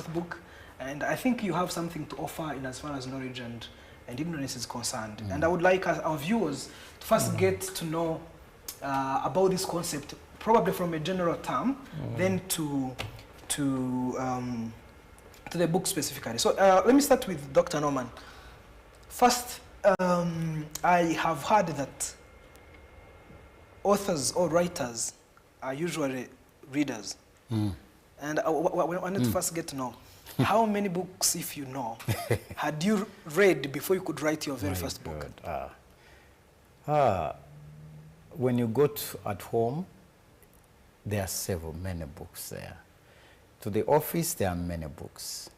fourth book, and I think you have something to offer in as far as knowledge and ignorance is concerned. And I would like our viewers to first get to know about this concept, probably from a general term, then to the book specifically. So let me start with Dr. Norman. First, I have heard that authors or writers are usually readers. And I wanted to first get to know how many books, if you know, had you read before you could write your very first book? When you go at home, there are many books there. To the office, there are many books.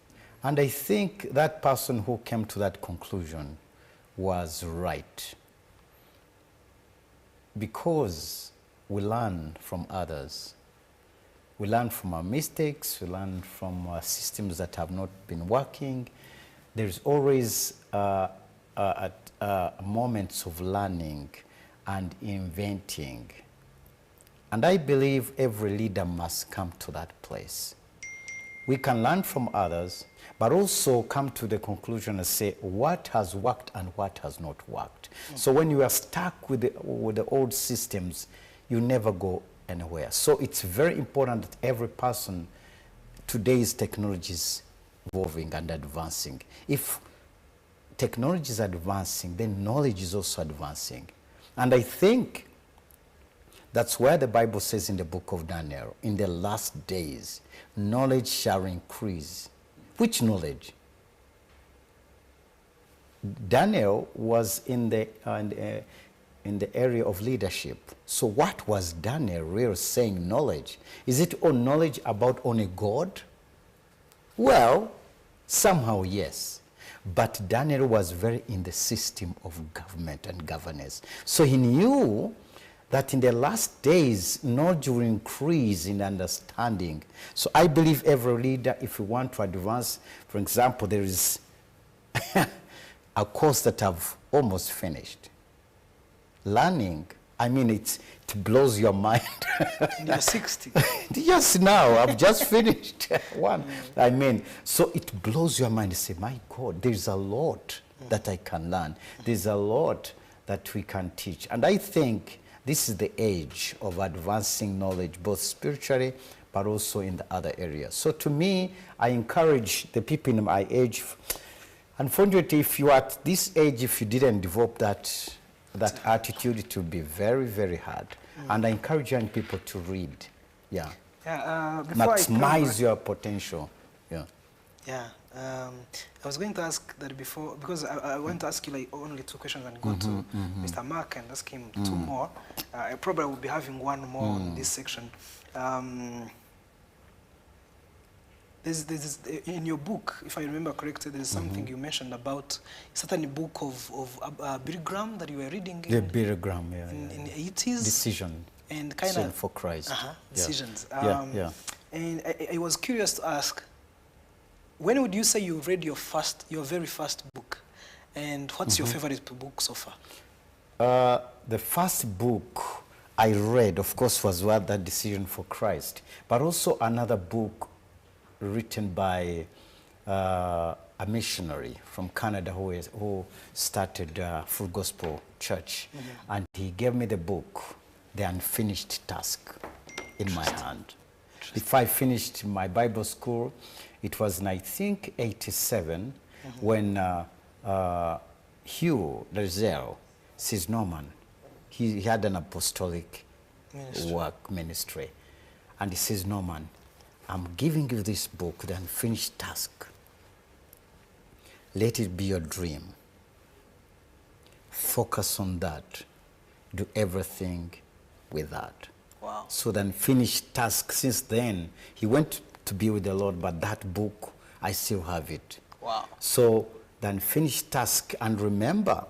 And I think that person who came to that conclusion was right. Because we learn from others. We learn from our mistakes, we learn from systems that have not been working. There's always moments of learning and inventing. And I believe every leader must come to that place. We can learn from others, but also come to the conclusion and say what has worked and what has not worked. So when you are stuck with the old systems, you never go anywhere. So it's very important that every person, today's technology is evolving and advancing. If technology is advancing, then knowledge is also advancing. And I think that's where the Bible says in the book of Daniel, in the last days, knowledge shall increase. Which knowledge? Daniel was in the area of leadership. So what was Daniel really saying knowledge? Is it all knowledge about only God? Well, somehow yes. But Daniel was very in the system of government and governance. So he knew that in the last days, knowledge will increase in understanding. So I believe every leader, if you want to advance, for example, there is a course that I've almost finished. Learning, I mean, it blows your mind. You're 60. Yes, now, I've just finished one. I mean, so it blows your mind. You say, my God, there's a lot that I can learn. There's a lot that we can teach. And I think this is the age of advancing knowledge, both spiritually, but also in the other areas. So to me, I encourage the people in my age. Unfortunately, if you are at this age, if you didn't develop that attitude, it will be very, very hard. And I encourage young people to read. Yeah. Maximize your potential. Yeah. Yeah. I was going to ask that before, because I want to ask you like only 2 questions and go to Mr. Mark and ask him 2 more. I probably will be having 1 more in this section. There's in your book, if I remember correctly, there's something you mentioned about a certain book of Billy Graham that you were reading. The Billy Graham, in the 80s. Decision. And kind of for Christ. Decisions. Yeah. And I was curious to ask, when would you say you read your very first book, and what's your favorite book so far? The first book I read, of course, was that Decision for Christ, but also another book written by a missionary from Canada who started Full Gospel Church, and he gave me the book, The Unfinished Task, in my hand. If I finished my Bible school, it was in, I think, 87, when Hugh Lazel says, Norman, he had an apostolic ministry. And he says, Norman, I'm giving you this book, The Unfinished Task. Let it be your dream. Focus on that. Do everything with that. Wow. So The Unfinished Task, since then, he went to be with the Lord, but that book, I still have it. Wow. So The Unfinished Task, and remember,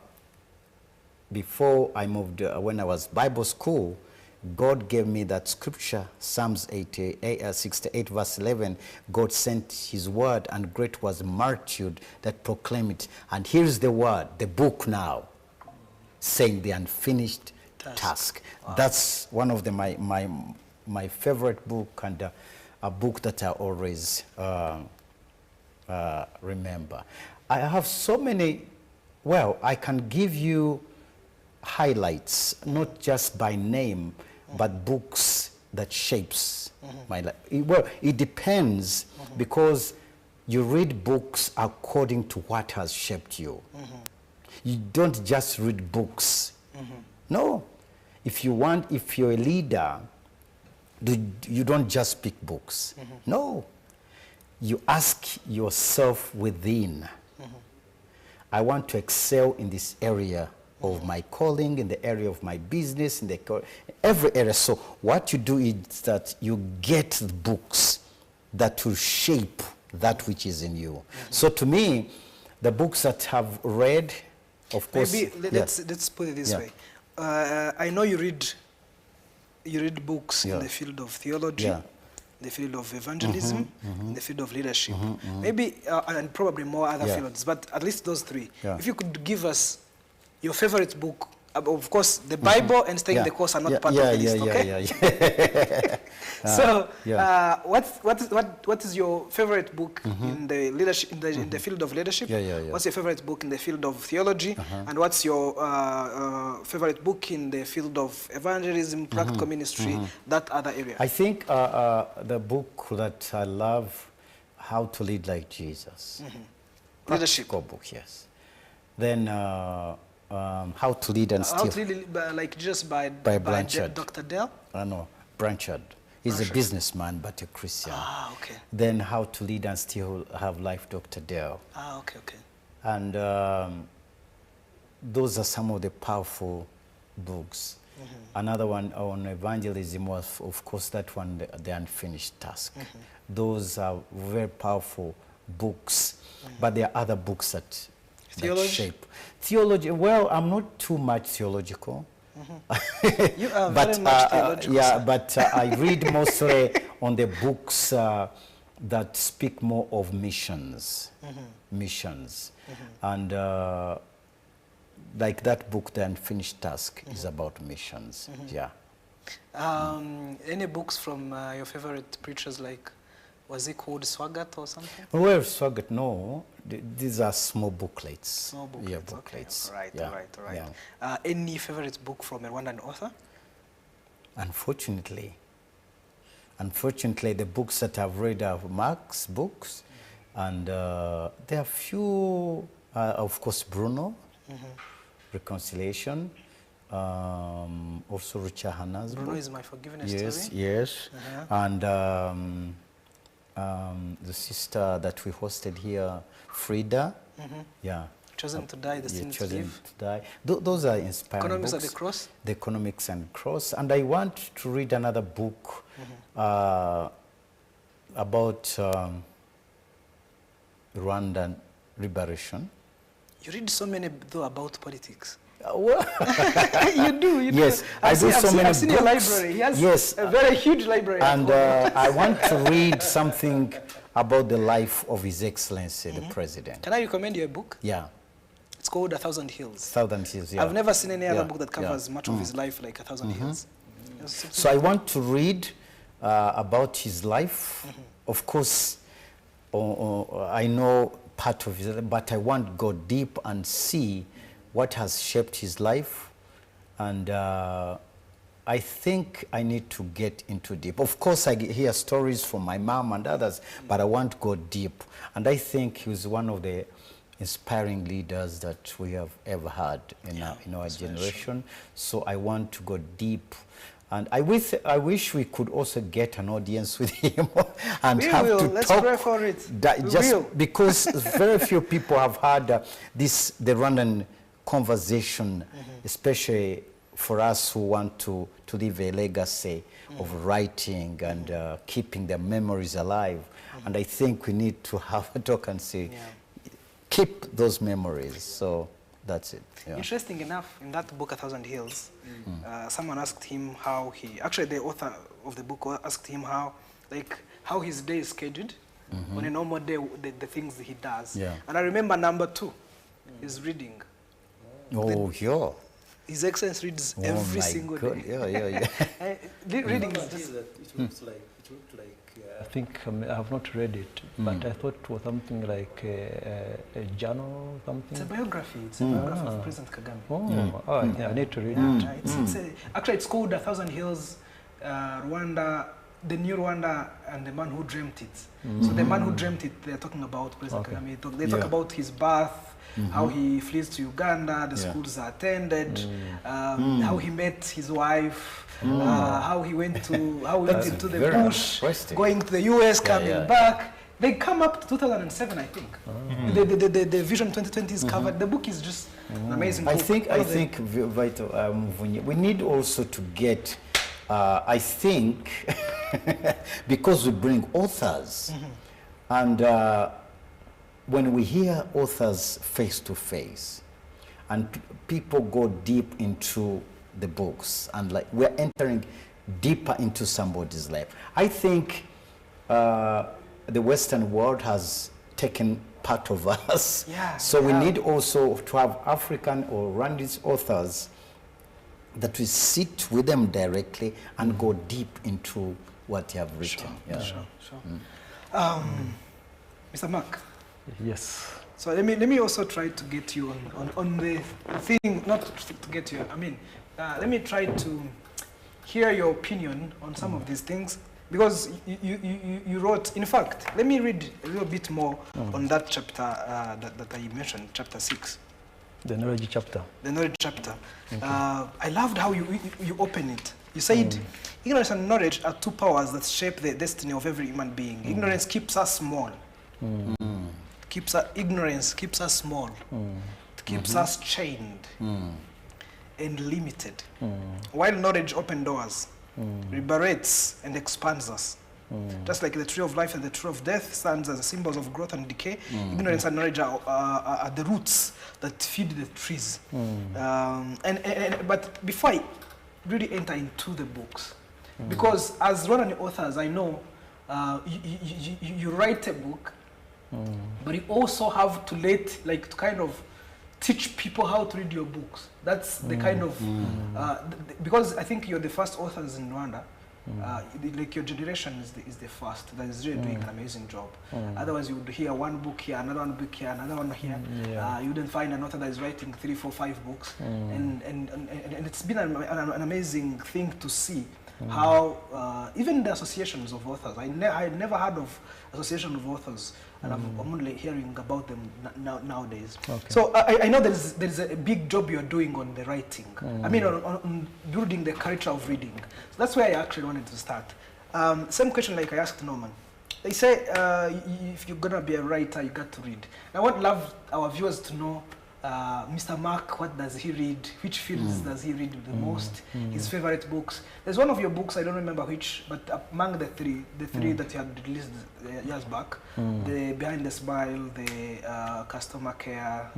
before I moved, when I was Bible school, God gave me that scripture, Psalms 68 verse 11, God sent his word and great was multitude that proclaim it. And here's the word, the book now, saying the unfinished task. Wow. That's one of my favorite book, and a book that I always remember. I have so many, well, I can give you highlights, not just by name, but books that shapes my life. Well, it depends because you read books according to what has shaped you. You don't just read books. No. If you're a leader, you don't just pick books. No. You ask yourself within, I want to excel in this area of my calling, in the area of my business, in every area. So what you do is that you get the books that will shape that which is in you. So to me, the books that I've read, of course... Maybe let's put it this way. I know you read books in the field of theology, in the field of evangelism, in the field of leadership. Maybe, and probably more other fields, but at least those three. If you could give us your favorite book, of course, the Bible and Staying the Course are not part of the list, okay? So, what is your favorite book in the leadership, in the field of leadership? What's your favorite book in the field of theology? And what's your favorite book in the field of evangelism, practical ministry, that other area? I think the book that I love, How to Lead Like Jesus. Leadership. Practical book, yes. Then How to Lead and Still. How to Lead Like Jesus by Blanchard. Dr. Dale? No, Blanchard. He's a businessman, but a Christian. Ah, okay. Then How to Lead and Still Have Life, Dr. Dale. Ah, okay, okay. And those are some of the powerful books. Another one on evangelism was, of course, that one, The Unfinished Task. Those are very powerful books, but there are other books that shape. Theology, well, I'm not too much theological. You are very much theological. Yeah, but I read mostly on the books that speak more of missions. Missions. And like that book, The Unfinished Task, is about missions. Yeah. Any books from your favorite preachers, like, was he called Swaggart or something? Well, Swaggart, no. These are small booklets. Small booklets. Yeah, booklets. Okay. All right. Yeah. Any favorite book from a Rwandan author? Unfortunately, the books that I've read are Mark's books, and there are few, of course, Bruno, Reconciliation, also Richard Hanna's Bruno book. is My Forgiveness Story? Yes, and the sister that we hosted here, Frida, Chosen to Die, The Sins to Live. To Die. Those are inspiring Economics books. of the Cross? The Economics and Cross. And I want to read another book about Rwandan liberation. You read so many, though, about politics. You do. Yes, I do so many books. I've seen your library. He has a very huge library. And I want to read something about the life of His Excellency, the President. Can I recommend you a book? Yeah. It's called 1,000 Hills. 1,000 Hills, yeah. I've never seen any other book that covers much of his life like 1,000 Hills. So I want to read about his life. Of course, I know part of it, but I want to go deep and see what has shaped his life. And I think I need to get into deep. Of course, I hear stories from my mom and others, but I want to go deep. And I think he was one of the inspiring leaders that we have ever had in our generation. So I want to go deep. And I wish we could also get an audience with him and Let's talk. Pray for it. Because very few people have had the Rwandan conversation, especially for us who want to leave a legacy of writing and keeping their memories alive. And I think we need to have a talk and say, keep those memories. So that's it. Yeah. Interesting enough, in that book, 1,000 Hills, someone asked him how actually the author of the book asked him how his day is scheduled, on a normal day, the things that he does. Yeah. And I remember number 2 is reading. Oh, yeah. His Excellency reads every single day. Yeah. Reading is just... It looked like I think I have not read it, but I thought it was something like a journal or something. It's a biography. It's a biography of President Kagame. Oh, yeah, I need to read it. Actually, it's called 1,000 Hills, Rwanda, the New Rwanda, and the Man Who Dreamt It. So the Man Who Dreamt It, they're talking about President Kagame. They talk about his birth, how he flees to Uganda, the schools are attended, how he met his wife, how he went into the bush, going to the US, coming back. They come up to 2007, I think. The Vision 2020 is covered. The book is just an amazing book. I think Vital Muvunyi, we need also to get, I think, because we bring authors, and when we hear authors face to face, and people go deep into the books, and like we're entering deeper into somebody's life. I think the Western world has taken part of us. So we need also to have African or Rwandese authors that we sit with them directly and go deep into what they have written. Sure. Mr. Mark. Yes. So let me also try to get you on the thing, not to get you, I mean, let me try to hear your opinion on some of these things, because you wrote, in fact, let me read a little bit more on that chapter that I mentioned, chapter 6. The knowledge chapter. The knowledge chapter. I loved how you open it. You said, ignorance and knowledge are two powers that shape the destiny of every human being. Ignorance keeps us small. Ignorance keeps us small. It keeps us chained and limited. While knowledge opens doors, liberates and expands us. Just like the tree of life and the tree of death stands as symbols of growth and decay, ignorance and knowledge are the roots that feed the trees. But before I really enter into the books, because as Rwandan authors, I know you write a book, but you also have to kind of teach people how to read your books. That's the kind of, because I think you're the first authors in Rwanda. Like your generation is the first that is really doing an amazing job. Otherwise, you would hear one book here, another one book here, another one here. You wouldn't find an author that is writing 3, 4, 5 books. And it's been an amazing thing to see how even the associations of authors. I had never heard of association of authors, and I'm only hearing about them nowadays. So I know there's a big job you're doing on the writing. I mean, on building the culture of reading. So that's where I actually wanted to start. Same question like I asked Norman. They say if you're gonna be a writer, you got to read. I would love our viewers to know, Mr. Mark, what does he read? Which fields does he read the most? His favorite books. There's one of your books, I don't remember which, but among the three that you had released years back, the Behind the Smile, the Customer Care,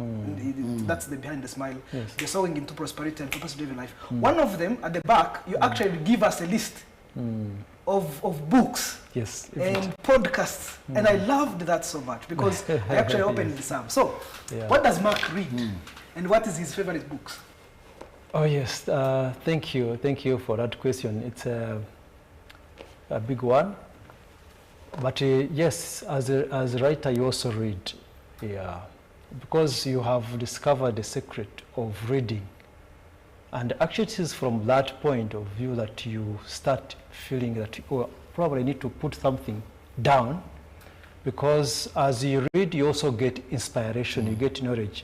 that's the Behind the Smile, the Sowing into Prosperity and Purpose-Driven Life. One of them, at the back, you actually give us a list of books and podcasts, and I loved that so much because I actually opened some. So, what does Mark read, and what is his favorite books? Oh yes, thank you for that question. It's a big one, but yes, as a writer, you also read, because you have discovered the secret of reading. And actually it is from that point of view that you start feeling that you probably need to put something down, because as you read, you also get inspiration, you get knowledge.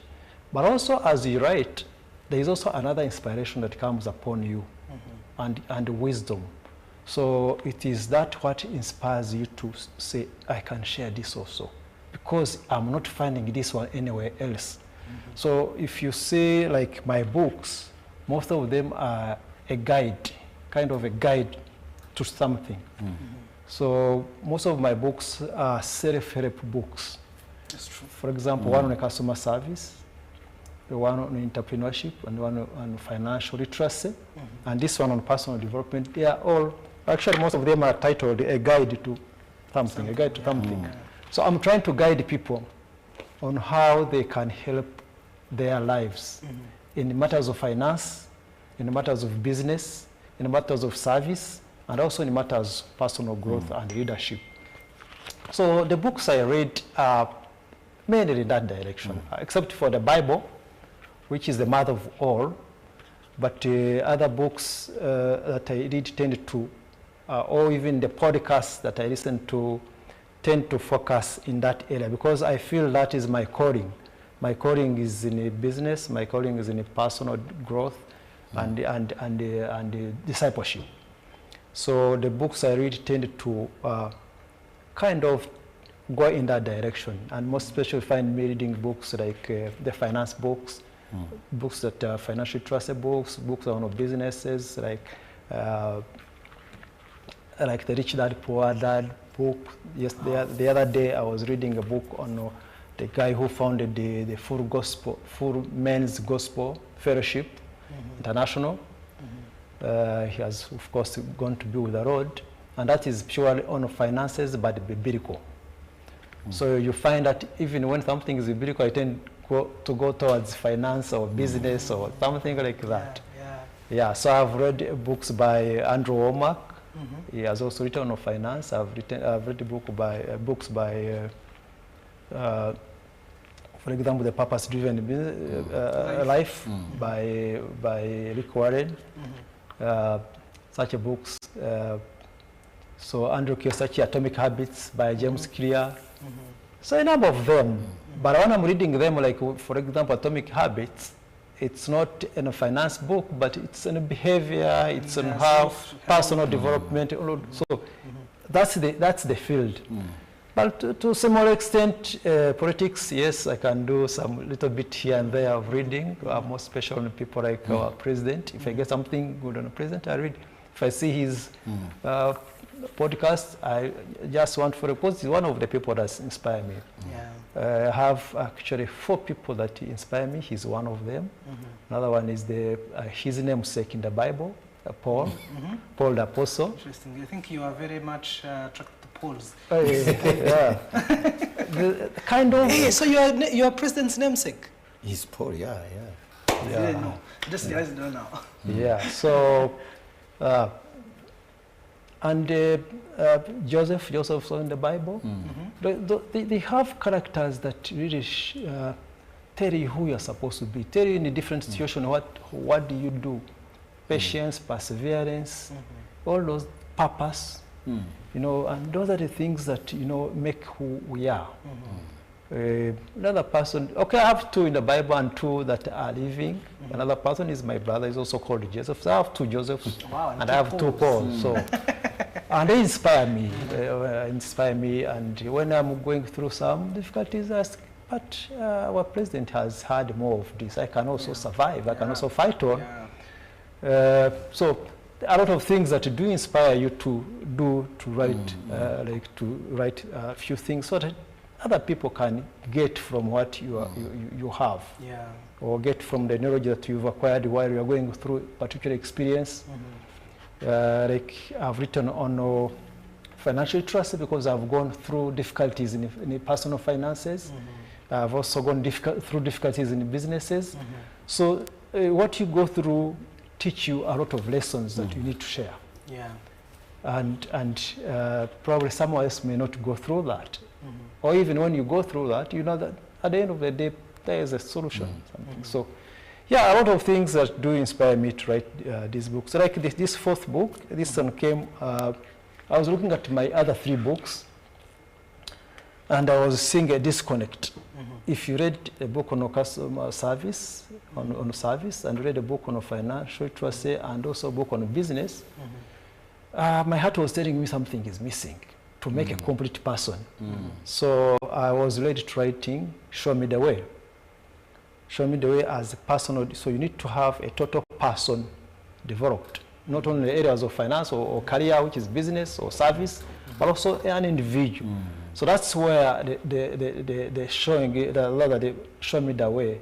But also as you write, there is also another inspiration that comes upon you, and wisdom. So it is that what inspires you to say, I can share this also, because I'm not finding this one anywhere else. So if you say like my books, most of them are a guide, kind of a guide to something. So most of my books are self-help books. That's true. For example, one on customer service, the one on entrepreneurship, and one on financial literacy, and this one on personal development. They are all, actually most of them are titled A Guide to Something, A Guide to Something. So I'm trying to guide people on how they can help their lives in matters of finance, in matters of business, in matters of service, and also in matters of personal growth and leadership. So the books I read are mainly in that direction, except for the Bible, which is the mother of all. But other books that I read tend to, or even the podcasts that I listen to, tend to focus in that area because I feel that is my calling. My calling is in a business, my calling is in a personal growth and discipleship. So the books I read tend to kind of go in that direction, and most especially find me reading books like the finance books, books that are financially trusted books on businesses, like the Rich Dad Poor Dad book. Yes, the other day I was reading a book on the guy who founded the Full Men's Gospel Fellowship International. He has, of course, gone to be with the Lord, and that is purely on finances, but biblical. So you find that even when something is biblical, I tend to go towards finance or business or something like that. Yeah, so I've read books by Andrew Womack. He has also written on finance. I've read books by for example, The Purpose-Driven Life by Rick Warren. Such books. So Andrew Kiyosaki, Atomic Habits by James Clear. So a number of them. But when I'm reading them, like for example, Atomic Habits, it's not in a finance book, but it's in a behavior, it's on how personal development. So that's the field. But to some more extent, politics, yes, I can do some little bit here and there of reading, more especially on people like our president. If I get something good on the president, I read. If I see his podcast, I just want for a post. He's one of the people that inspire me. I have actually 4 people that inspire me. He's one of them. Another one is his namesake in the Bible, Paul, Paul the Apostle. Interesting. I think you are very much attracted to Paul's. Yeah. Kind of. Hey, so you are president's namesake? He's Paul, yeah. I didn't know. Just realized it now. Yeah. So. And Joseph in the Bible, they have characters that really tell you who you're supposed to be, tell you in a different situation what do you do, patience, perseverance, all those purpose, you know, and those are the things that, you know, make who we are. Another person, okay, I have 2 in the Bible and 2 that are living. Another person is my brother, he's also called Joseph. So I have 2 Josephs, and I have 2 Pauls. So, and they inspire me. And when I'm going through some difficulties, I ask, but our president has had more of this. I can also survive. I can also fight on. So a lot of things that do inspire you to write a few things so that other people can get from what you have, or get from the knowledge that you've acquired while you're going through a particular experience. Like I've written on financial trust because I've gone through difficulties in personal finances. I've also gone through difficulties in businesses. So what you go through teach you a lot of lessons that you need to share. And probably someone else may not go through that. Or even when you go through that, you know that at the end of the day, there is a solution. So, yeah, a lot of things that do inspire me to write these books. Like this 4th book, this one came, I was looking at my other 3 books, and I was seeing a disconnect. If you read a book on customer service, on service, and read a book on financial trust, and also a book on business, my heart was telling me something is missing to make a complete person. So I was ready to writing, show me the way. Show me the way as a personal, so you need to have a total person developed, not only areas of finance or career, which is business or service, but also an individual. So that's where the showing, the law that they show me the way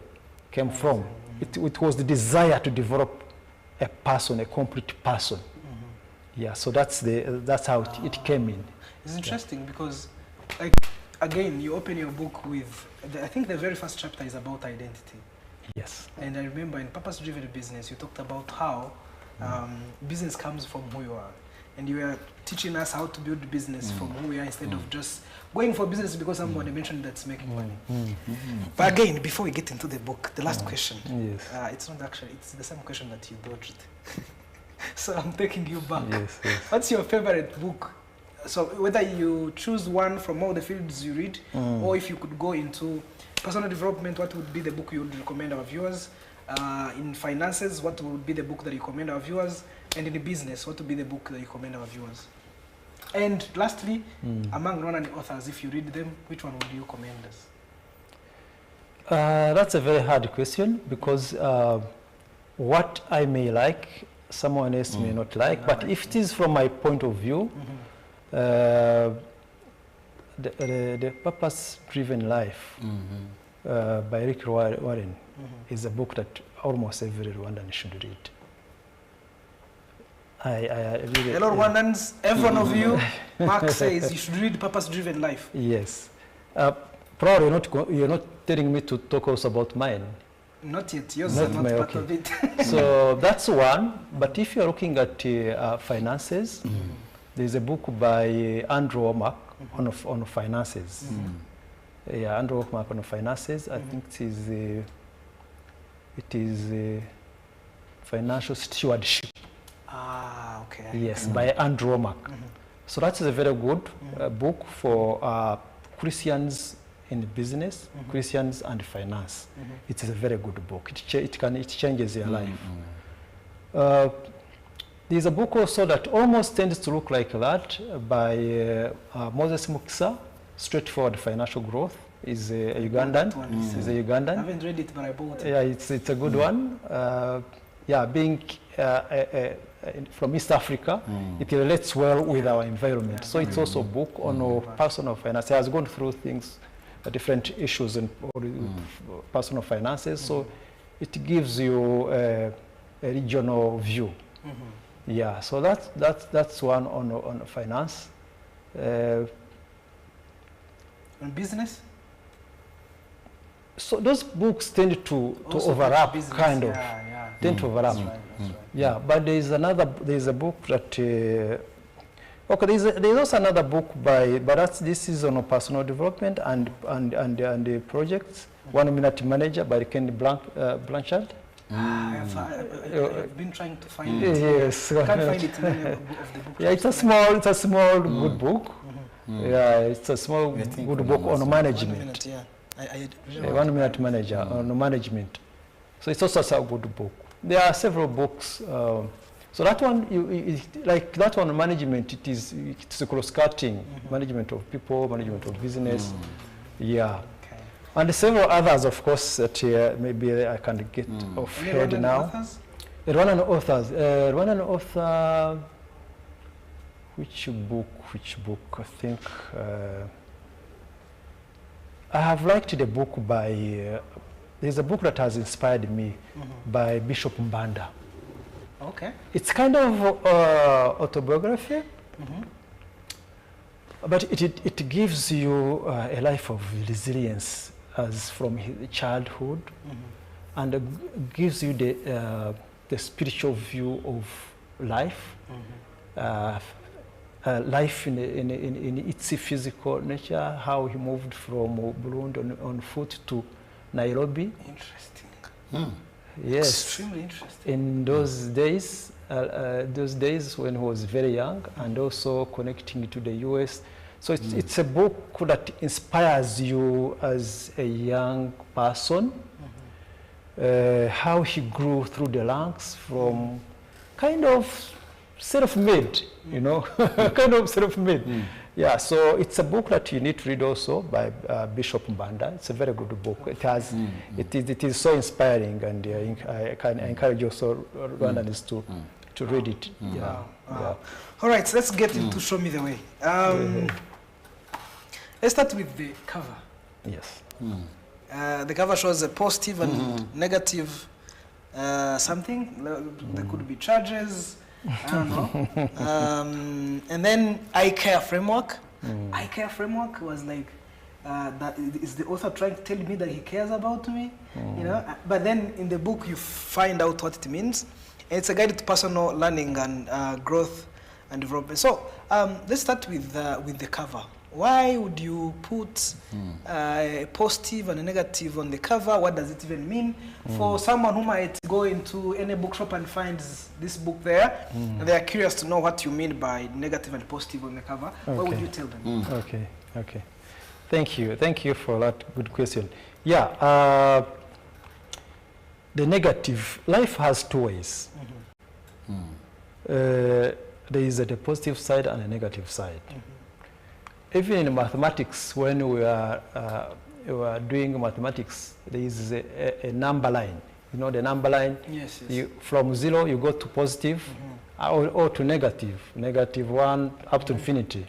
came from. It was the desire to develop a person, a complete person. Yeah, so that's how it came in. It's interesting because, like, again, you open your book with, I think the very first chapter is about identity. Yes. And I remember in Purpose-Driven Business, you talked about how business comes from who you are. and you were teaching us how to build business from who we are instead of just going for business because someone mentioned that's making money. But again, before we get into the book, the last question. Yes. It's not actually, it's the same question that you dodged. So I'm taking you back. Yes, yes. What's your favorite book? So whether you choose one from all the fields you read, or if you could go into personal development, what would be the book you would recommend our viewers? In finances, what would be the book that you recommend our viewers? And in business, what would be the book that you recommend our viewers? And lastly, among non authors, if you read them, which one would you recommend us? That's a very hard question because what I may like, someone else may not like. But if it is from my point of view, the Purpose-Driven Life by Rick Warren is a book that almost every Rwandan should read. I really, hello Rwandans, every one of you, Mark says you should read Purpose-Driven Life. Yes. Probably you're not telling me to talk also about mine. Not yet, yours are not part of it. So that's one, but if you're looking at finances, there's a book by Andrew Womack on finances. Yeah, Andrew Womack on finances. I think it is Financial Stewardship. Ah, okay. Yes, by Andrew Womack. So that is a very good book for Christians in business, Christians and finance. It is a very good book. It changes your life. There's a book also that almost tends to look like that by Moses Mukisa, Straightforward Financial Growth. Is a Ugandan. Is a Ugandan. I haven't read it, but I bought it. Yeah, it's a good one. Yeah, being from East Africa, it relates well with our environment. So it's also a book on personal finance. It has gone through things, different issues in personal finances. So it gives you a regional view. Yeah, so that's one on finance. On business? So those books tend to overlap, kind of. Tend to overlap. That's right. Yeah, but there's a book that, okay, there's also another book but this is on personal development and the projects. 1 Minute Manager by Ken Blanchard. I've been trying to find it. Yes. I can't find it in any of the books. Yeah, it's a small good book. Yeah, it's a small good book on management. 1 Minute Manager on management. So it's also a good book. There are several books. So that one, like that one on management, it's a cross-cutting management of people, management of business. Yeah. Okay. And several others, of course, that maybe I can get off head now. Rwandan authors. Rwandan author. Which book? I think I have liked the book by. There's a book that has inspired me by Bishop Mbanda. Okay. It's kind of autobiography, but it gives you a life of resilience as from his childhood, and gives you the spiritual view of life, life in its physical nature, how he moved from Burundi on foot to Nairobi. Interesting. Yes. Extremely interesting. In those days when he was very young, and also connecting to the US. So it's a book that inspires you as a young person, how he grew through the ranks from kind of self-made, you know, kind of self-made. Yeah, so it's a book that you need to read also by Bishop Mbanda. It's a very good book. It has, it is so inspiring, and I encourage also Rwandans to read it. Yeah. Wow. All right, so let's get into Show Me the Way. Let's start with the cover. Yes. The cover shows a positive and negative something. There could be charges. I don't know. And then I Care Framework. I Care Framework was like, that is the author trying to tell me that he cares about me? You know. But then in the book you find out what it means. And it's a guide to personal learning and growth and development. So let's start with the cover. Why would you put a positive and a negative on the cover? What does it even mean? For someone who might go into any bookshop and finds this book there, and they are curious to know what you mean by negative and positive on the cover, what would you tell them? Okay. Thank you for that good question. Yeah, the negative, life has two ways. There is the positive side and a negative side. Even in mathematics, when we are doing mathematics, there is a number line. You know the number line? Yes. From 0, you go to positive, or to negative. Negative 1 up to infinity.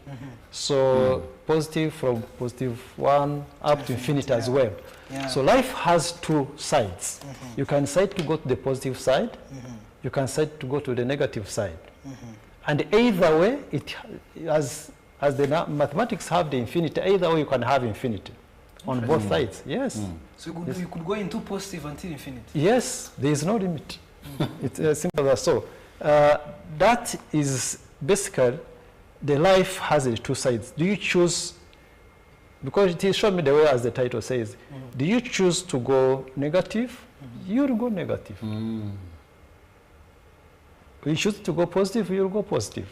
So positive from positive 1 up to infinity as well. Yeah. So life has two sides. You can decide to go to the positive side. You can decide to go to the negative side. And either way, it has, as the mathematics have the infinity, either way you can have infinity on both sides. Yes. So you could go into positive until infinity. Yes, there is no limit. It's as simple as so. That is basically the life has the two sides. Do you choose, because it is shown me the way as the title says, do you choose to go negative? You'll go negative. You choose to go positive, you'll go positive.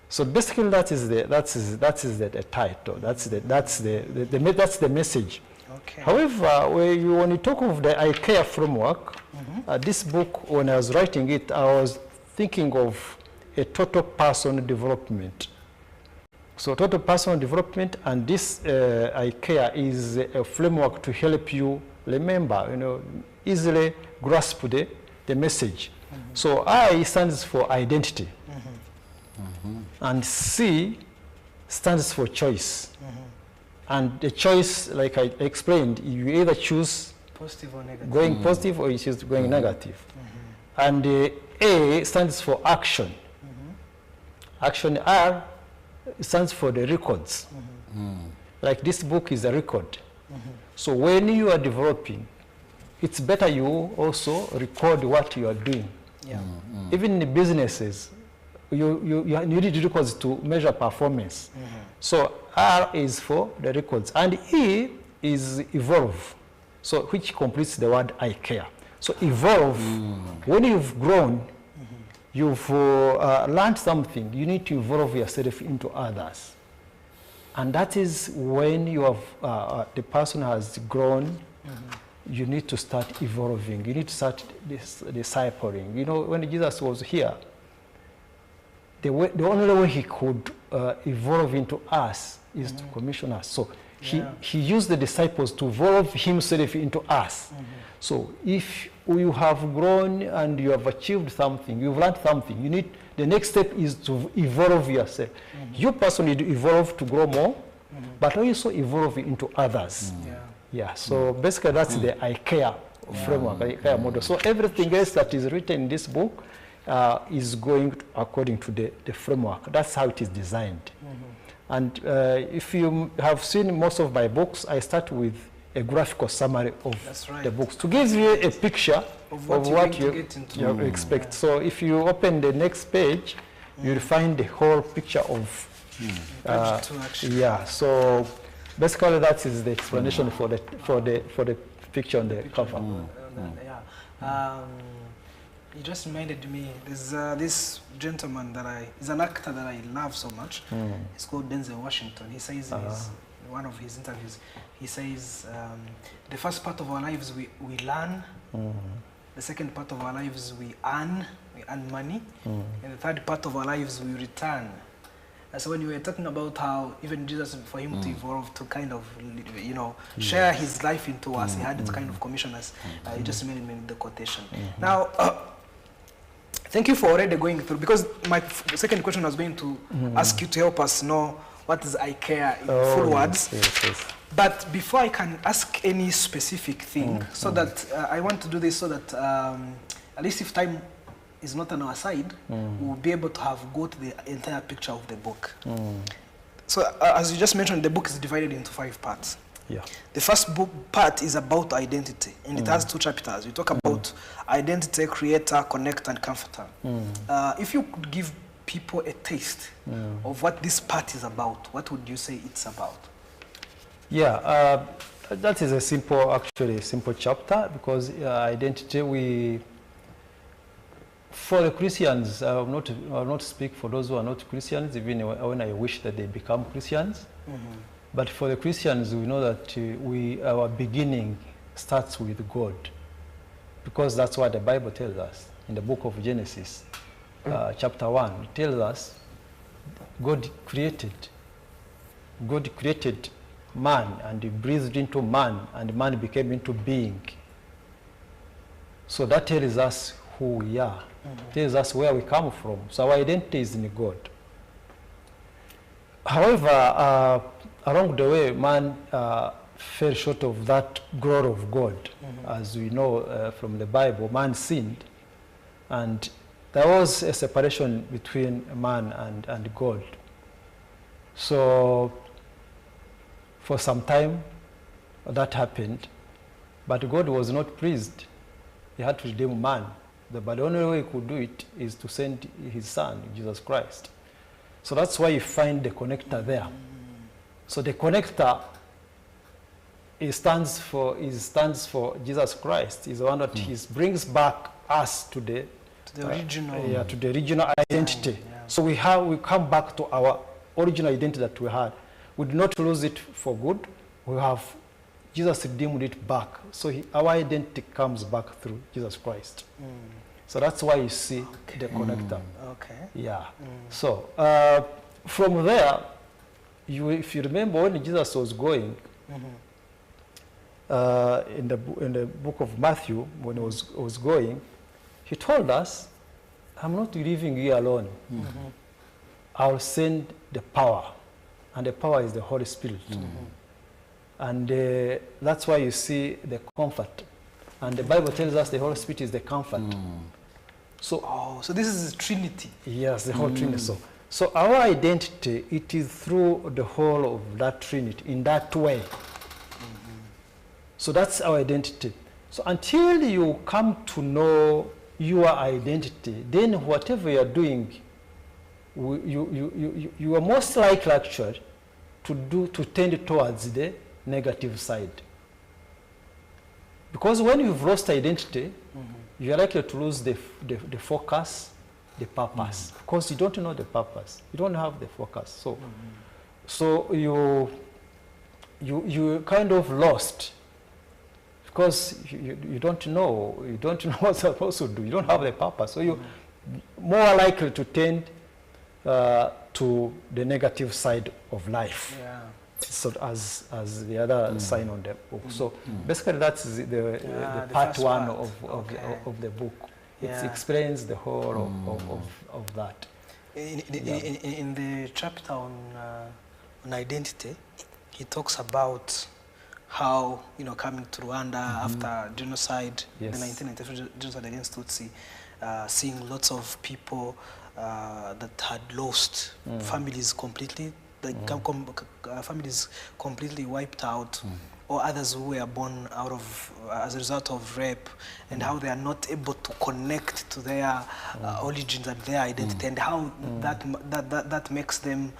So basically that is the title. That's the message. Okay. However, when you talk of the IKEA framework, this book, when I was writing it, I was thinking of a total personal development. So total personal development, and this IKEA is a framework to help you remember, easily grasp the message. So I stands for identity, and C stands for choice. And the choice, like I explained, you either choose Positive or negative. going positive or you choose going negative. And the A stands for action. Action R stands for the records. Like this book is a record. So when you are developing, it's better you also record what you are doing. Yeah. Even in the businesses, you need records to measure performance. So R is for the records, and E is evolve, so which completes the word IKEA. So evolve, when you've grown, you've learned something, you need to evolve yourself into others. And that is when you have, the person has grown, you need to start evolving. You need to start discipling. When Jesus was here, the only way he could evolve into us is to commission us. So he used the disciples to evolve himself into us. So if you have grown and you have achieved something, you've learned something, the next step is to evolve yourself. You personally need to evolve to grow more, but also evolve into others. Yeah, so basically that's the IKEA framework, IKEA model. So everything else that is written in this book is going according to the framework. That's how it is designed. And if you have seen most of my books, I start with a graphical summary of the books to give you a picture of what you expect. So if you open the next page, you'll find the whole picture of so basically that is the explanation for the picture on the cover. You just reminded me, there's this gentleman he's an actor that I love so much. He's called Denzel Washington. He says in one of his interviews, he says, the first part of our lives we learn, the second part of our lives we earn money, and the third part of our lives we return. And so when you were talking about how even Jesus, for him to evolve, to kind of, share his life into us, he had to kind of commission us. You just reminded me of the quotation. Now, thank you for already going through, because my second question was going to ask you to help us know what is IKEA in full words. Yes. But before I can ask any specific thing, so that I want to do this so that at least if time is not on our side, we'll be able to have got the entire picture of the book. So as you just mentioned, the book is divided into 5 parts. The first book part is about identity, and it has 2 chapters. We talk about identity, creator, connector, and comforter. If you could give people a taste of what this part is about, what would you say it's about? Yeah, that is a simple, actually a simple chapter, because identity, for the Christians, I will not speak for those who are not Christians, even when I wish that they become Christians. But for the Christians, we know that our beginning starts with God, because that's what the Bible tells us in the book of Genesis, chapter 1. It tells us God created man, and he breathed into man, and man became into being. So that tells us who we are, tells us where we come from. So our identity is in God. However, along the way, man fell short of that glory of God. As we know from the Bible, man sinned, and there was a separation between man and God. So for some time that happened, but God was not pleased. He had to redeem man. But the only way he could do it is to send his son, Jesus Christ. So that's why you find the connector there. So the connector, it stands for Jesus Christ. Is the one that brings back us to the original, to the original identity. So we come back to our original identity that we had. We did not lose it for good. Jesus redeemed it back. So our identity comes back through Jesus Christ. So that's why you see the connector. Yeah. So from there, if you remember when Jesus was going, in the book of Matthew, when he was going, he told us, I'm not leaving you alone. I'll send the power. And the power is the Holy Spirit. And that's why you see the comfort. And the Bible tells us the Holy Spirit is the comfort. So, so this is the Trinity. Yes, the whole Trinity. So our identity, it is through the whole of that Trinity, in that way. So that's our identity. So until you come to know your identity, then whatever you are doing, you are most likely actually to tend towards the negative side. Because when you've lost identity, you are likely to lose the focus, the purpose. Because you don't know the purpose. You don't have the focus. So you kind of lost. Because you don't know what you're supposed to do. You don't have the purpose. So you're more likely to tend to the negative side of life. So as the other sign on the book. So basically that's the part one of the book. It explains the whole of that. In the chapter on identity, he talks about how, coming to Rwanda after genocide, the 1993 genocide against Tutsi, seeing lots of people that had lost families completely, families completely wiped out, or others who were born out of as a result of rape, and how they are not able to connect to their origins and their identity, and how that makes them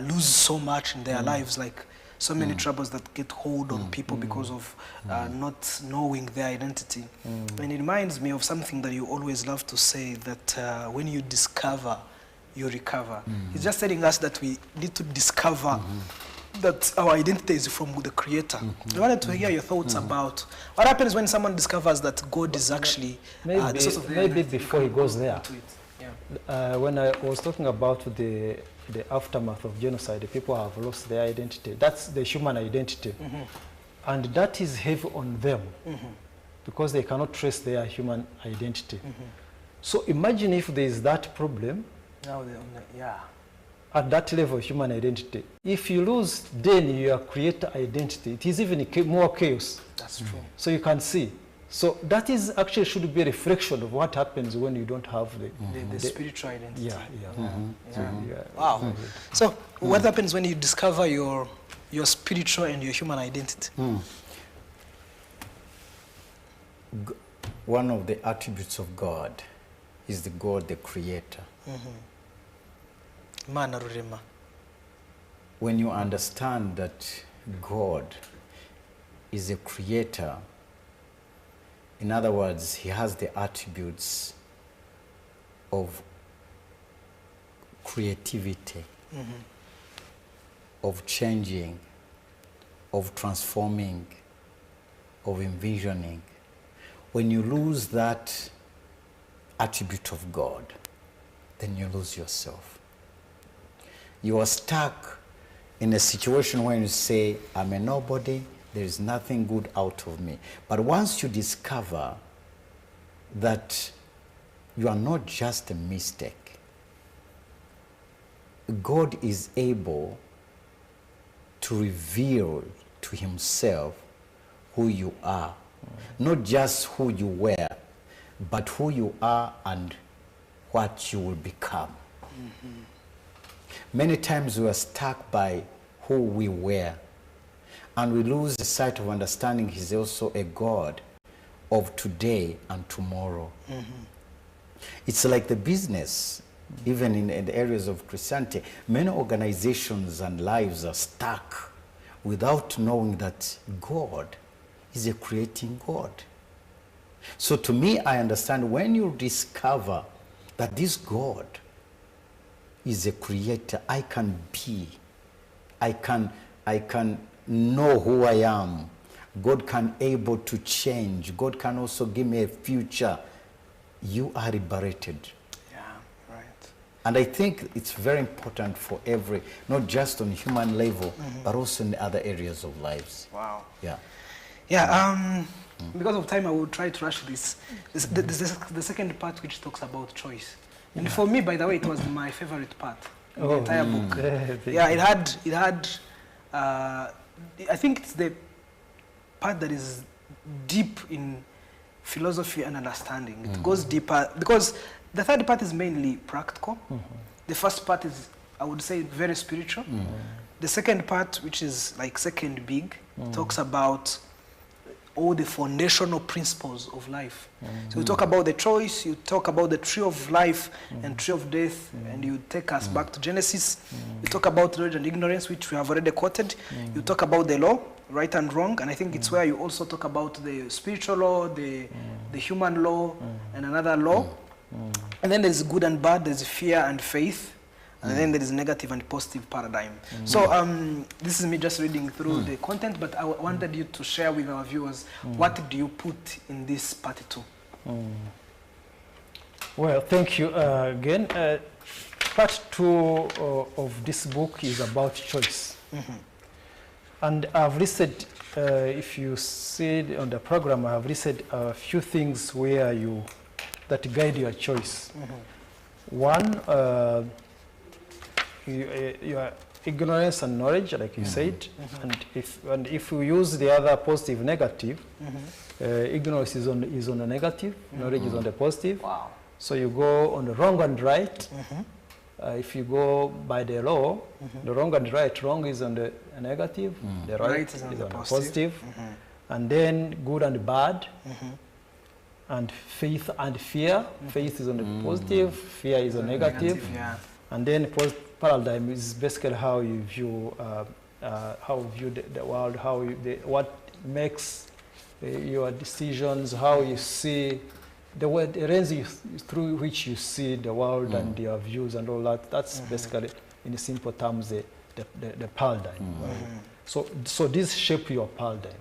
lose so much in their lives, like so many troubles that get hold on people because of not knowing their identity. And it reminds me of something that you always love to say, that when you discover, you recover. It's just telling us that we need to discover that our identity is from the Creator. I wanted to hear your thoughts about what happens when someone discovers that God is actually the source of their maybe before he goes there. When I was talking about the aftermath of genocide, the people have lost their identity. That's the human identity. And that is heavy on them because they cannot trace their human identity. So imagine if there is that problem at that level of human identity. If you lose then your creator identity, it is even more chaos. That's true. So you can see. So that is actually should be a reflection of what happens when you don't have the spiritual identity. Wow. So what happens when you discover your spiritual and your human identity? One of the attributes of God is the God, the Creator. Mana rurema. When you understand that God is a creator, in other words, he has the attributes of creativity, of changing, of transforming, of envisioning. When you lose that attribute of God, then you lose yourself. You are stuck in a situation where you say, I'm a nobody, there is nothing good out of me. But once you discover that you are not just a mistake, God is able to reveal to himself who you are. Not just who you were, but who you are and what you will become. Many times we are stuck by who we were, and we lose the sight of understanding he's also a God of today and tomorrow. It's like the business, even in the areas of Christianity. Many organizations and lives are stuck without knowing that God is a creating God. So to me, I understand when you discover that this God is a creator, I can be, I can know who I am. God can able to change. God can also give me a future. You are liberated. Yeah, right. And I think it's very important for every, not just on human level, but also in the other areas of lives. Wow. Yeah. Yeah, because of time, I will try to rush this. The second part, which talks about choice. And for me, by the way, it was my favorite part in the entire book. Yeah, it had, I think it's the part that is deep in philosophy and understanding. It goes deeper, because the third part is mainly practical. The first part is, I would say, very spiritual. The second part, which is like second big, talks about all the foundational principles of life. So you talk about the choice, you talk about the tree of life and tree of death, and you take us back to Genesis. You talk about knowledge and ignorance, which we have already quoted. You talk about the law, right and wrong, and I think it's where you also talk about the spiritual law, the human law, and another law. And then there's good and bad, there's fear and faith, and then there is negative and positive paradigm. So this is me just reading through the content, but I wanted you to share with our viewers, what do you put in this part 2? Well, thank you again. Part 2 of this book is about choice. And I've listed, if you see it on the program, I have listed a few things where that guide your choice. One, your ignorance and knowledge, like you said, and if we use the other positive, negative, ignorance is on the negative, knowledge is on the positive. Wow. So you go on the wrong and right. If you go by the law, the wrong and right, wrong is on the negative, the right is on the positive. And then good and bad, and faith and fear. Faith is on the positive, fear is on negative. And then paradigm is basically how you view the world, what makes your decisions, how you see the lens through which you see the world and your views and all that. That's basically, in simple terms, the paradigm. So this shape your paradigm.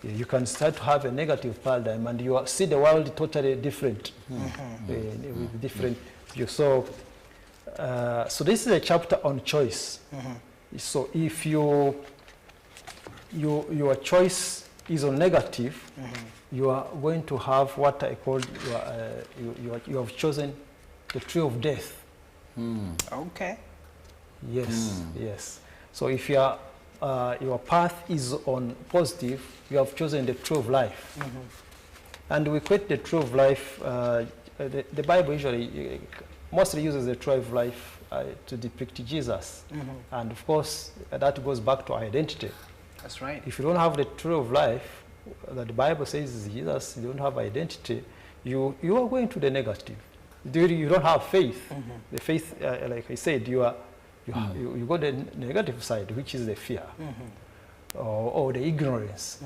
You can start to have a negative paradigm, and you see the world totally different, with different views. So this is a chapter on choice. So if your choice is on negative, you are going to have what I call you have chosen the tree of death. Okay. Yes, yes. So if your path is on positive, you have chosen the tree of life. And we quote the tree of life. The Bible usually mostly uses the tree of life to depict Jesus. And of course, that goes back to identity. That's right. If you don't have the tree of life, that the Bible says is Jesus, you don't have identity, you are going to the negative. You don't have faith. The faith, like I said, you go the negative side, which is the fear or the ignorance.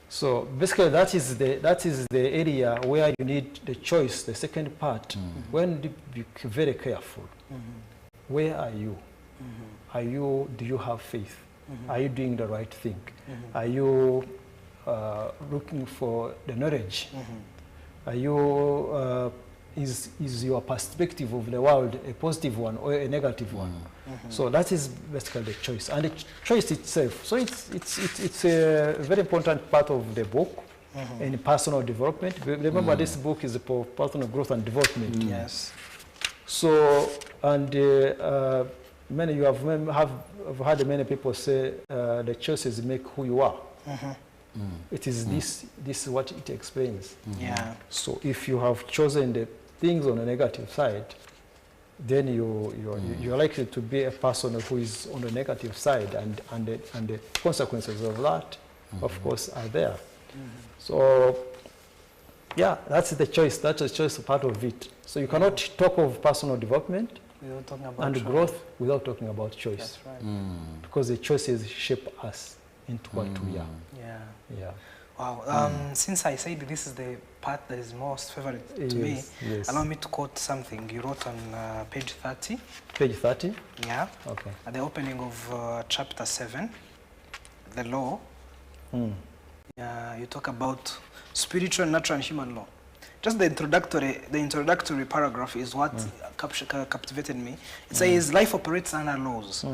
So basically, that is the area where you need the choice. The second part, when you be very careful. Where are you? Do you have faith? Are you doing the right thing? Are you looking for the knowledge? Are you is your perspective of the world a positive one or a negative one? So that is basically the choice, and the choice itself. So it's a very important part of the book in personal development. Remember, this book is for personal growth and development. Yes. So, and many you have heard many people say the choices make who you are. It is this is what it explains. Yeah. So if you have chosen the things on the negative side, then you're likely to be a person who is on the negative side, and the consequences of that, of course, are there. So yeah, that's the choice. That's the choice part of it. So you cannot talk of personal development and growth without talking about choice. That's right. Because the choices shape us into what we are. Yeah. Yeah. Wow. Since I said this is the part that is most favorite to me, allow me to quote something you wrote on page 30. Page 30? Yeah. Okay. At the opening of chapter 7, the law. You talk about spiritual, natural, and human law. Just the introductory paragraph is what captivated me. It says life operates under laws,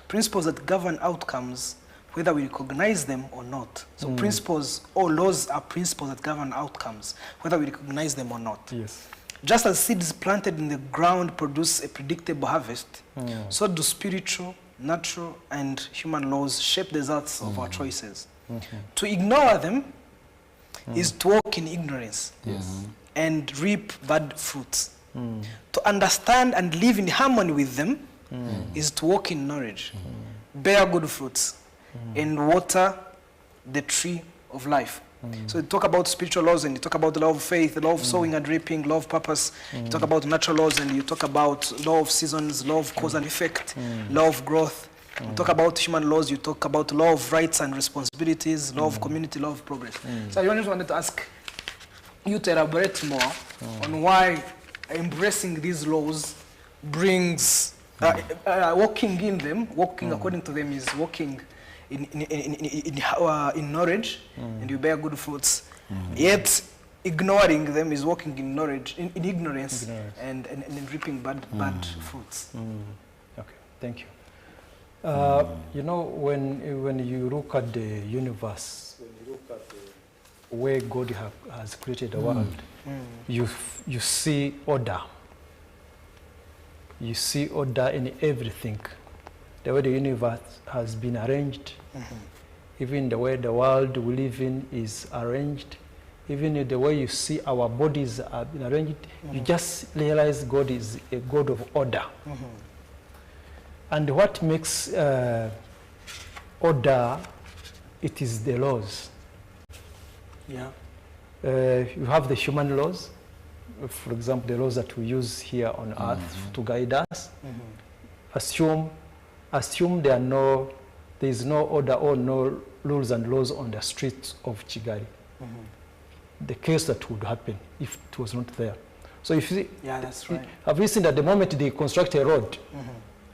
principles that govern outcomes, whether we recognize them or not. So principles or laws are principles that govern outcomes, whether we recognize them or not. Yes. Just as seeds planted in the ground produce a predictable harvest, so do spiritual, natural, and human laws shape the results of our choices. To ignore them is to walk in ignorance and reap bad fruits. To understand and live in harmony with them is to walk in knowledge, bear good fruits, and water the tree of life. So you talk about spiritual laws, and you talk about the law of faith, the law of sowing and reaping, law of purpose. You talk about natural laws, and you talk about law of seasons, law of cause and effect, law of growth. You talk about human laws, you talk about law of rights and responsibilities, law of community, law of progress. So I just wanted to ask you to elaborate more on why embracing these laws brings, walking in them, walking according to them is walking in knowledge, and you bear good fruits. Yet ignoring them is walking in knowledge, in ignorance, and reaping bad fruits. Okay, thank you. You know, when you look at the universe, when you look at the way God has created the world, you see order. You see order in everything. The way the universe has been arranged, even the way the world we live in is arranged, even the way you see our bodies are been arranged, you just realize God is a God of order. And what makes order, it is the laws. Yeah. You have the human laws, for example, the laws that we use here on earth to guide us. Assume there is no order or no rules and laws on the streets of Kigali. The case that would happen if it was not there. So if you see, that's right. Have you seen that the moment they construct a road,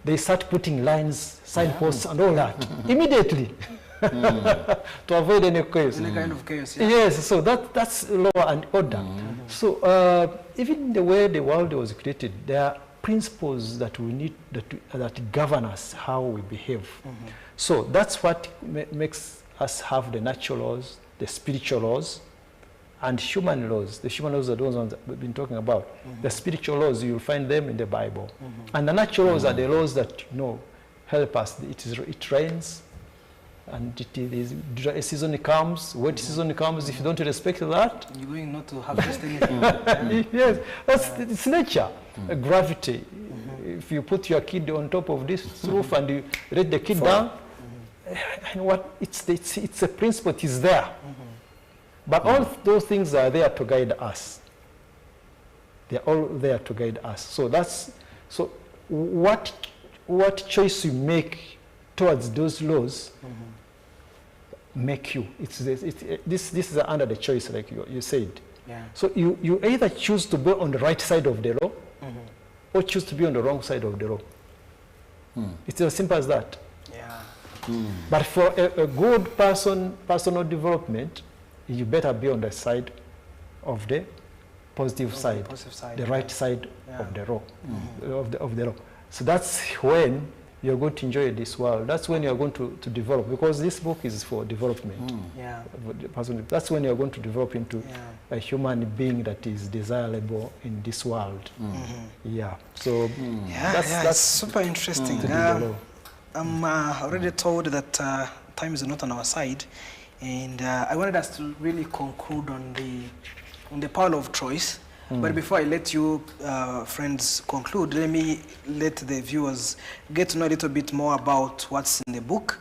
they start putting lines, signposts, and all that immediately to avoid any chaos. Any kind of chaos. Yes, so that's law and order. So even the way the world was created, there are principles that we need that govern us, how we behave. So that's what makes us have the natural laws, the spiritual laws, and human laws. The human laws are those ones that we've been talking about. The spiritual laws, you'll find them in the Bible. And the natural laws are the laws that help us. It rains, and a season comes, wet season comes. If you don't respect that, you're going not to harvest anything. Yes, it's nature, gravity. If you put your kid on top of this roof and you let the kid down, and it's a principle, it is there. But all those things are there to guide us. They're all there to guide us. So what choice you make towards those laws make you. This is under the choice, like you said. Yeah. So you either choose to be on the right side of the law or choose to be on the wrong side of the law. It's as simple as that. Yeah. But for a good personal development, you better be on the side of the positive side, the right side of the law, of the law. So that's when you're going to enjoy this world. That's when you're going to develop, because this book is for development. Yeah. That's when you're going to develop into a human being that is desirable in this world. Yeah. So that's super interesting. I'm already told that time is not on our side, and I wanted us to really conclude on the power of choice. But before I let you friends conclude, let me let the viewers get to know a little bit more about what's in the book.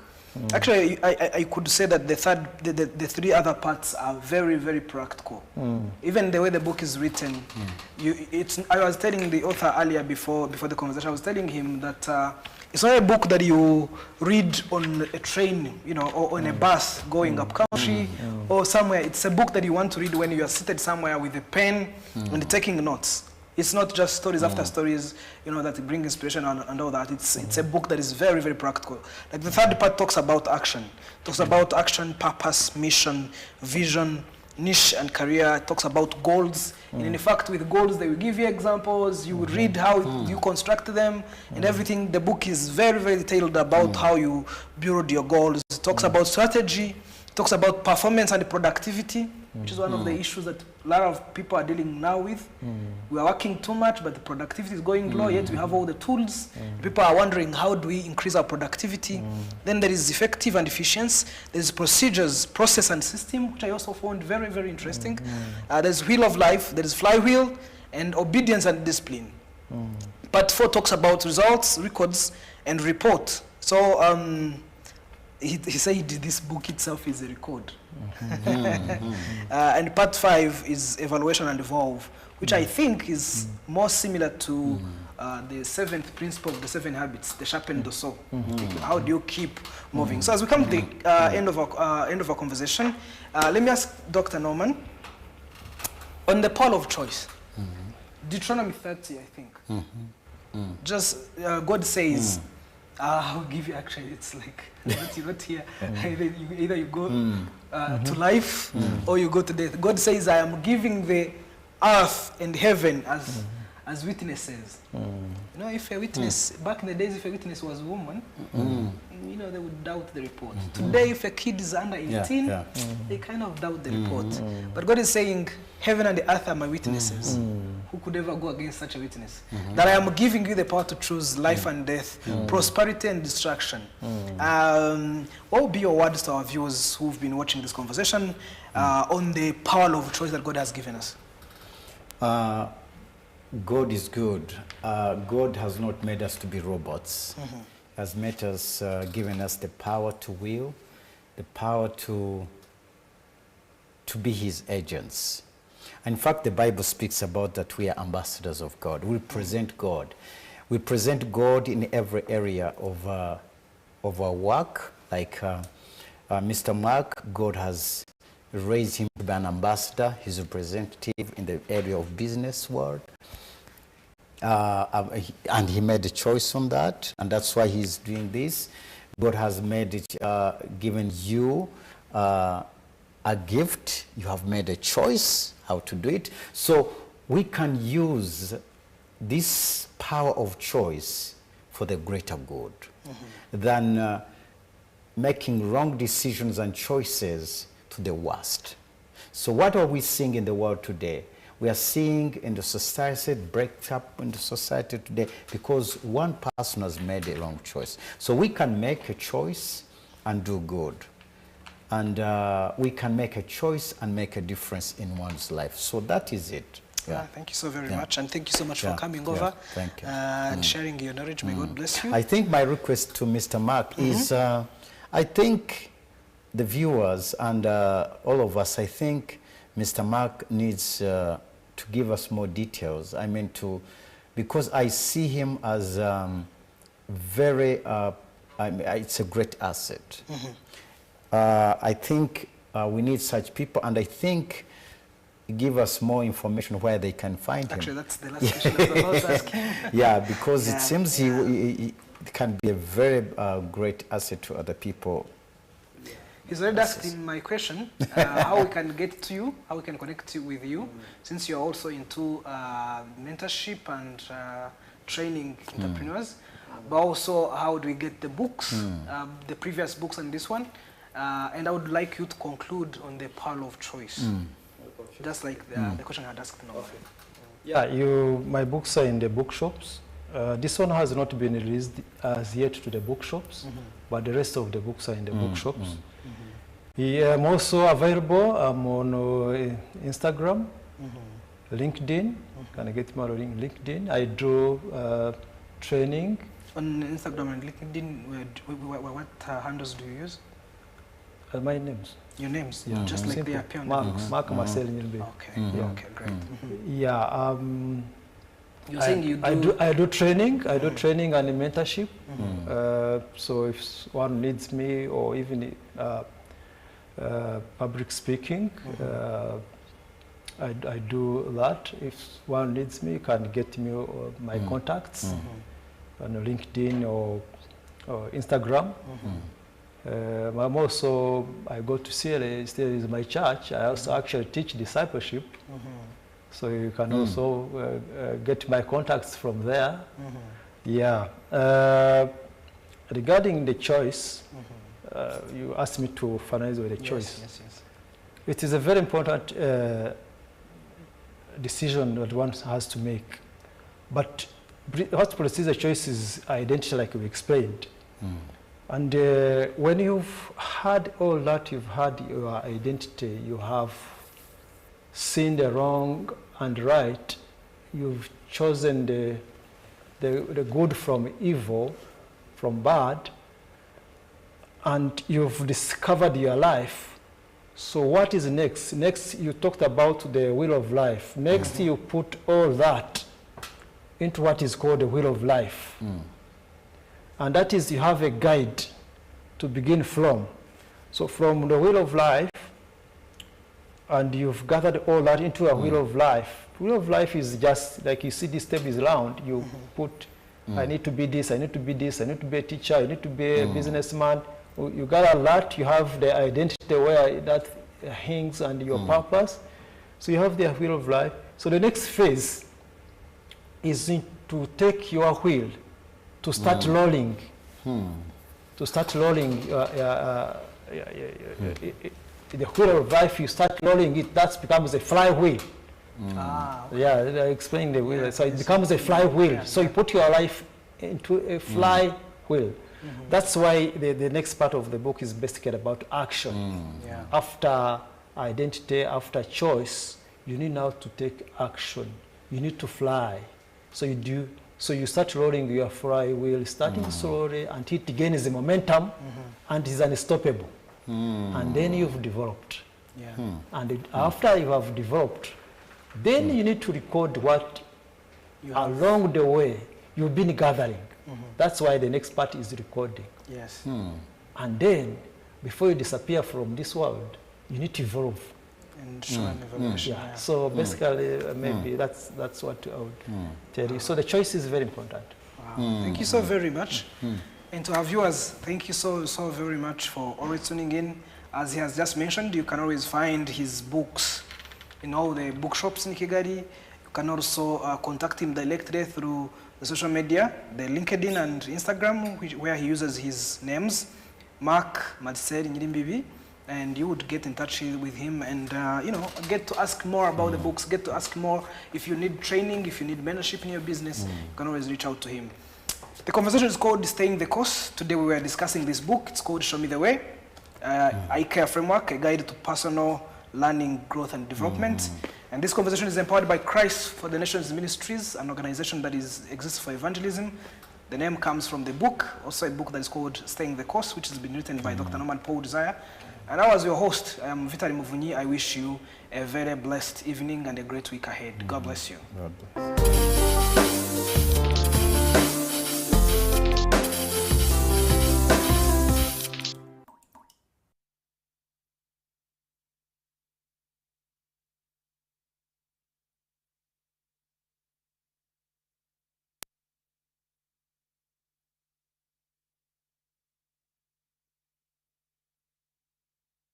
Actually, I could say that the three other parts are very, very practical. Even the way the book is written, I was telling the author earlier before the conversation, I was telling him that it's not a book that you read on a train, or on a bus going up country or somewhere. It's a book that you want to read when you are seated somewhere with a pen and taking notes. It's not just stories after stories, that bring inspiration and all that. It's a book that is very, very practical. Like the third part talks about action. Talks about action, purpose, mission, vision, niche and career. It talks about goals. And in fact, with goals, they will give you examples. You will read how you construct them and everything. The book is very, very detailed about how you build your goals. It talks about strategy. It talks about performance and productivity, which is one of the issues that a lot of people are dealing now with. We are working too much, but the productivity is going low, yet we have all the tools. People are wondering, how do we increase our productivity? Then there is effective and efficiency. There's procedures, process and system, which I also found very, very interesting. There's wheel of life, there is flywheel, and obedience and discipline. Part 4 talks about results, records, and report. So he said this book itself is a record. And part 5 is evaluation and evolve, which I think is more similar to the 7th principle of the 7 habits, the sharpen the saw. How do you keep moving? So as we come to the end of our conversation, let me ask Dr. Norman on the power of choice. Deuteronomy 30, I think. Just God says, I'll give you, actually, it's like what you wrote here. Either you go to life or you go to death. God says, I am giving the earth and heaven as witnesses. If a witness, back in the days, if a witness was a woman, they would doubt the report. Today, if a kid is under 18, they kind of doubt the report. But God is saying, heaven and the earth are my witnesses. Who could ever go against such a witness? That I am giving you the power to choose life and death, prosperity and destruction. What will be your words to our viewers who've been watching this conversation on the power of choice that God has given us? God is good. God has not made us to be robots. He has made us, given us the power to will, the power to be his agents. In fact, the Bible speaks about that we are ambassadors of God. We present God. We present God in every area of our work. Like Mr. Mark, God has raised him to be an ambassador, his representative in the area of business world. And he made a choice on that, and that's why he's doing this. God has made it, given you a gift. You have made a choice how to do it. So we can use this power of choice for the greater good than making wrong decisions and choices to the worst. So what are we seeing in the world today? We are seeing in the society, break up in the society today because one person has made a wrong choice. So we can make a choice and do good. And we can make a choice and make a difference in one's life. So that is it. Thank you so very much. And thank you so much for coming over and sharing your knowledge. May God bless you. I think my request to Mr. Mark is, I think the viewers and all of us, I think Mr. Mark needs to give us more details. I mean, because I see him as very, it's a great asset. I think we need such people, and I think give us more information where they can find him. Actually, that's the last question I was about to ask him. Yeah, because it seems he can be a very great asset to other people. He's already asked in my question how we can get to you, how we can connect with you, since you're also into mentorship and training entrepreneurs, but also how do we get the books, the previous books and this one, and I would like you to conclude on the pearl of choice, just like the question I had asked now. Yeah, my books are in the bookshops. This one has not been released as yet to the bookshops, but the rest of the books are in the bookshops. Yeah, I'm also available. I'm on Instagram, LinkedIn. Can I get my LinkedIn? I do training. On Instagram and LinkedIn, what handles do you use? My names. Your names? Yeah. Just like Simple. they appear on the books? Marcel Nyirimbibi. Okay, okay, great. Yeah. You're saying you do... I do training. I do training and mentorship. So if one needs me, or even public speaking, I do that. If one needs me, can get me my contacts on LinkedIn or Instagram. I'm also, I go to CLA, still is my church. I also actually teach discipleship. So you can also get my contacts from there. Yeah. Regarding the choice, you asked me to finalize with the choice. Yes, yes. It is a very important decision that one has to make. But what precedes the choice is identity, like we explained. And when you've had all that, you've had your identity, you have seen the wrong and right, you've chosen the good from evil, from bad, and you've discovered your life. So what is next? Next, you talked about the wheel of life. Next, you put all that into what is called the wheel of life. And that is, you have a guide to begin from. So from the wheel of life, and you've gathered all that into a wheel of life. Wheel of life is just like, you see this table is round, you put, I need to be this, I need to be this, I need to be a teacher, I need to be a businessman. You gather that, you have the identity where that hangs and your purpose. So you have the wheel of life. So the next phase is to take your wheel, to start rolling, to start rolling the wheel of life. You start rolling it, that becomes a flywheel. Okay. Yeah, I explained the wheel. So it becomes a flywheel. So you put your life into a flywheel. That's why the next part of the book is basically about action. After identity, after choice, you need now to take action. You need to fly. So you do. So you start rolling your flywheel, starting slowly until it gains the momentum and is unstoppable. And then you've developed. And after you have developed, then you need to record what along the way you've been gathering. That's why the next part is recording. Yes. And then, before you disappear from this world, you need to evolve. And show an evolution. Yeah. So basically, maybe that's what I would tell you. So the choice is very important. Wow. Thank you so very much. And to our viewers, thank you so very much for always tuning in. As he has just mentioned, you can always find his books in all the bookshops in Kigali. You can also contact him directly through the social media, the LinkedIn and Instagram, where he uses his names, Marcel Nyirimbibi, and you would get in touch with him and get to ask more about the books, get to ask more if you need training, if you need mentorship in your business, you can always reach out to him. The conversation is called Staying the Course. Today we were discussing this book. It's called Show Me the Way, IKEA Framework, a guide to personal learning, growth and development. And this conversation is empowered by Christ for the Nations Ministries, an organization that exists for evangelism. The name comes from the book, also a book that is called Staying the Course, which has been written by Dr. Norman Paul Desire. And I was your host. I am Vital Muvunyi. I wish you a very blessed evening and a great week ahead. God bless you. God bless.